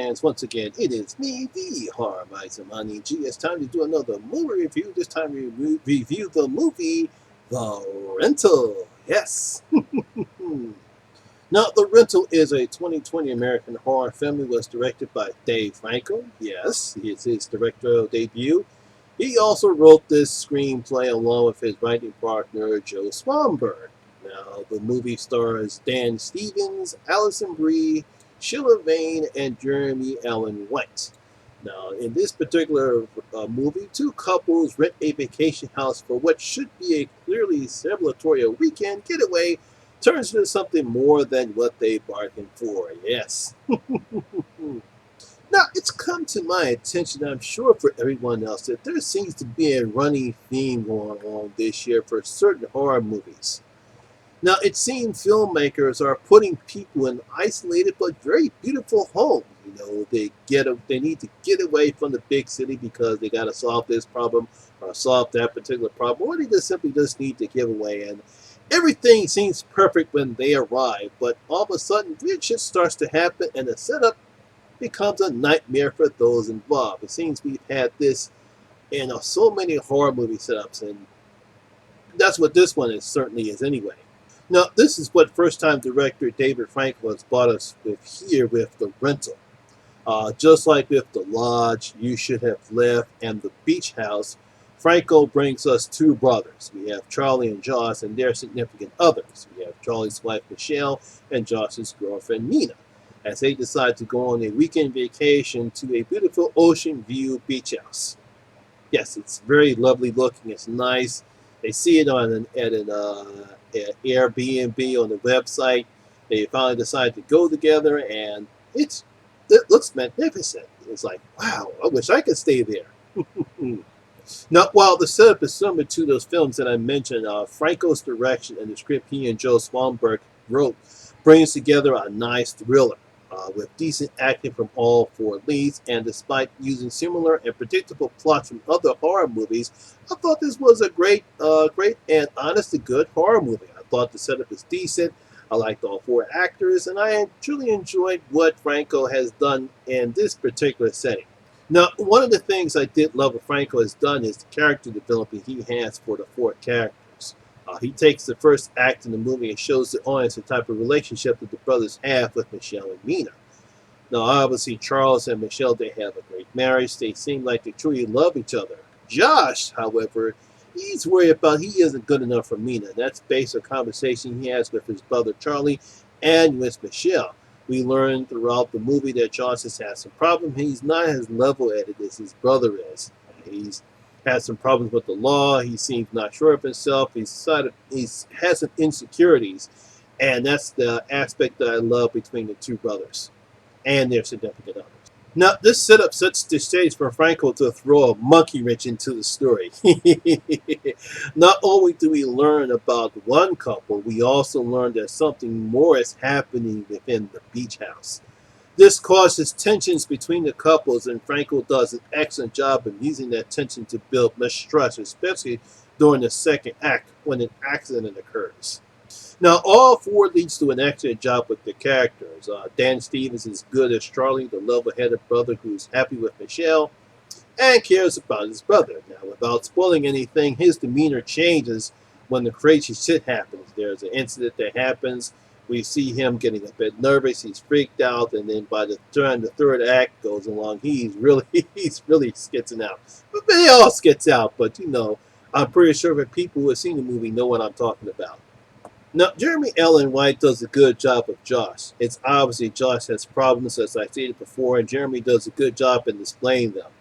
fans, once again, it is me, the Horror Miser Monty G. It's time to do another movie review. This time we review the movie The Rental. Yes. Now, The Rental is a 2020 American horror film. It was directed by Dave Franco. Yes, it's his directorial debut. He also wrote this screenplay along with his writing partner, Joe Swanberg. Now, the movie stars Dan Stevens, Allison Brie, Sheila Vane, and Jeremy Allen White. Now, in this particular movie, two couples rent a vacation house for what should be a clearly celebratory weekend getaway turns into something more than what they bargained for. Yes. Now, it's come to my attention, I'm sure for everyone else, that there seems to be a running theme going on this year for certain horror movies. Now, it seems filmmakers are putting people in isolated but very beautiful homes. They need to get away from the big city because they got to solve this problem or solve that particular problem, or they just need to get away. And everything seems perfect when they arrive, but all of a sudden, weird shit starts to happen, and the setup becomes a nightmare for those involved. It seems we've had this in so many horror movie setups, and that's what this one certainly is anyway. Now, this is what first-time director David Franco has brought us with here with The Rental. Just like with The Lodge, You Should Have Left, and The Beach House, Franco brings us two brothers. We have Charlie and Josh and their significant others. We have Charlie's wife Michelle and Josh's girlfriend Nina, as they decide to go on a weekend vacation to a beautiful ocean view beach house. Yes, it's very lovely looking. It's nice. They see it at Airbnb on the website. They finally decide to go together, and it looks magnificent. It's like, wow, I wish I could stay there. Now, while the setup is similar to those films that I mentioned, Franco's direction and the script he and Joe Swanberg wrote brings together a nice thriller with decent acting from all four leads. And despite using similar and predictable plots from other horror movies, I thought this was a great and honest to good horror movie. I thought the setup is decent. I liked all four actors, and I truly enjoyed what Franco has done in this particular setting. Now, one of the things I did love what Franco has done is the character development he has for the four characters. He takes the first act in the movie and shows the audience the type of relationship that the brothers have with Michelle and Nina. Now, obviously, Charles and Michelle, they have a great marriage. They seem like they truly love each other. Josh, however, he's worried about he isn't good enough for Nina. That's based on a conversation he has with his brother Charlie and with Michelle. We learn throughout the movie that Josh has had some problems. He's not as level-headed as his brother is. He's had some problems with the law. He seems not sure of himself. He has some insecurities. And that's the aspect that I love between the two brothers and their significant others. Now, this setup sets the stage for Franco to throw a monkey wrench into the story. Not only do we learn about one couple, we also learn that something more is happening within the beach house. This causes tensions between the couples, and Franco does an excellent job of using that tension to build mistrust, especially during the second act when an accident occurs. Now, all four leads to an excellent job with the characters. Dan Stevens is good as Charlie, the level-headed brother who's happy with Michelle and cares about his brother. Now, without spoiling anything, his demeanor changes when the crazy shit happens. There's an incident that happens. We see him getting a bit nervous. He's freaked out, and then by the time the third act goes along, he's really skitzing out. But they all skits out, but I'm pretty sure that people who have seen the movie know what I'm talking about. Now, Jeremy Allen White does a good job of Josh. It's obviously Josh has problems, as I stated before, and Jeremy does a good job in displaying them.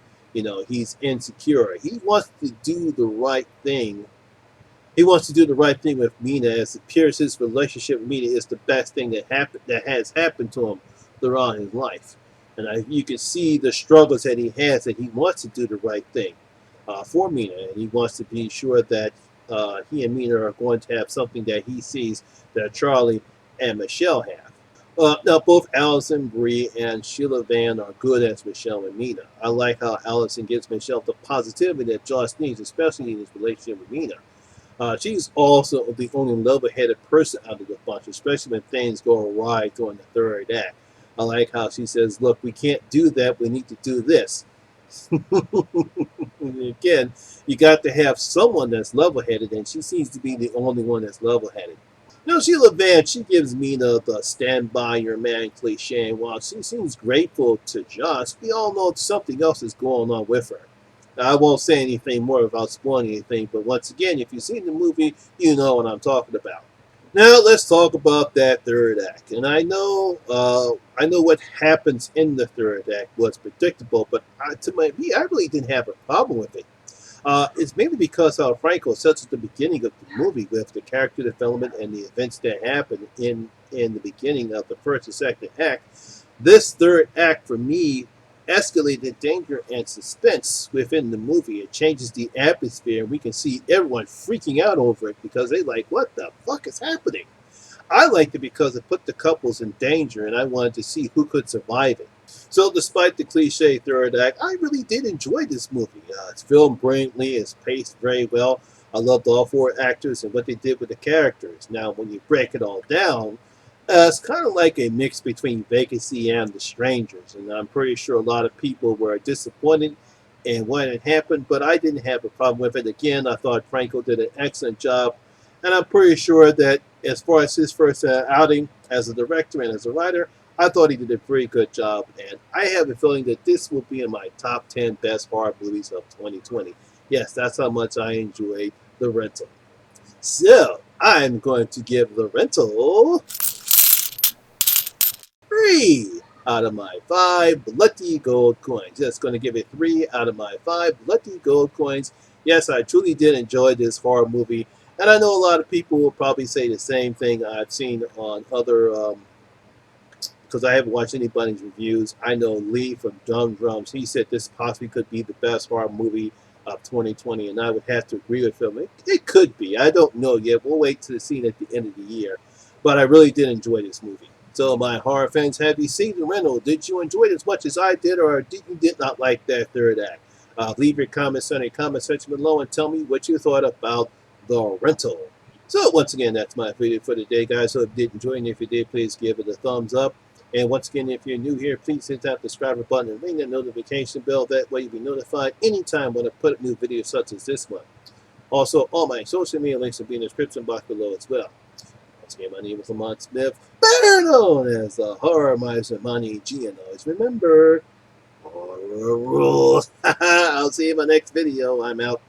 He's insecure. He wants to do the right thing. He wants to do the right thing with Mina, as it appears his relationship with Mina is the best thing that has happened to him throughout his life. And you can see the struggles that he has, that he wants to do the right thing for Mina, and he wants to be sure that he and Mina are going to have something that he sees that Charlie and Michelle have. Now, both Allison Brie and Sheila Vane are good as Michelle and Mina. I like how Allison gives Michelle the positivity that Josh needs, especially in his relationship with Mina. She's also the only level-headed person out of the bunch, especially when things go awry during the third act. I like how she says, look, we can't do that. We need to do this. Again, you got to have someone that's level-headed, and she seems to be the only one that's level-headed. No, Sheila Vance, she gives me the stand by your man cliche, and while she seems grateful to Josh, we all know something else is going on with her. Now, I won't say anything more without spoiling anything, but once again, if you've seen the movie, you know what I'm talking about. Now let's talk about that third act. And I know what happens in the third act was predictable, but me, I really didn't have a problem with it. It's mainly because how Franco sets at the beginning of the movie with the character development and the events that happen in the beginning of the first and second act. This third act, for me, escalated danger and suspense within the movie. It changes the atmosphere, and we can see everyone freaking out over it because they like, what the fuck is happening? I liked it because it put the couples in danger, and I wanted to see who could survive it. So, despite the cliche third act, I really did enjoy this movie. It's filmed brilliantly, it's paced very well. I loved all four actors and what they did with the characters. Now, when you break it all down, it's kind of like a mix between Vacancy and The Strangers, and I'm pretty sure a lot of people were disappointed in what had happened, but I didn't have a problem with it. Again, I thought Franco did an excellent job, and I'm pretty sure that as far as his first outing as a director and as a writer, I thought he did a pretty good job, and I have a feeling that this will be in my top 10 best horror movies of 2020. Yes, that's how much I enjoyed The Rental. So, I'm going to give The Rental 3 out of my 5 bloody gold coins. That's going to give it 3 out of my 5 bloody gold coins. Yes, I truly did enjoy this horror movie, and I know a lot of people will probably say the same thing I've seen on other because I haven't watched anybody's reviews. I know Lee from Dumb Drums. He said this possibly could be the best horror movie of 2020, and I would have to agree with him. It could be. I don't know yet. We'll wait to see it at the end of the year. But I really did enjoy this movie. So, my horror fans, have you seen The Rental? Did you enjoy it as much as I did, or did not like that third act? Leave your comments in the comment section below and tell me what you thought about The Rental. So, once again, that's my video for today, guys. So, if you did enjoy it, and if you did, please give it a thumbs up. And once again, if you're new here, please hit that subscribe button and ring the notification bell. That way you'll be notified anytime when I put a new video such as this one. Also, all my social media links will be in the description box below as well. Once again, my name is Lamont Smith, better known as the Horror Miser Monty G. And always remember, horror rules. I'll see you in my next video. I'm out.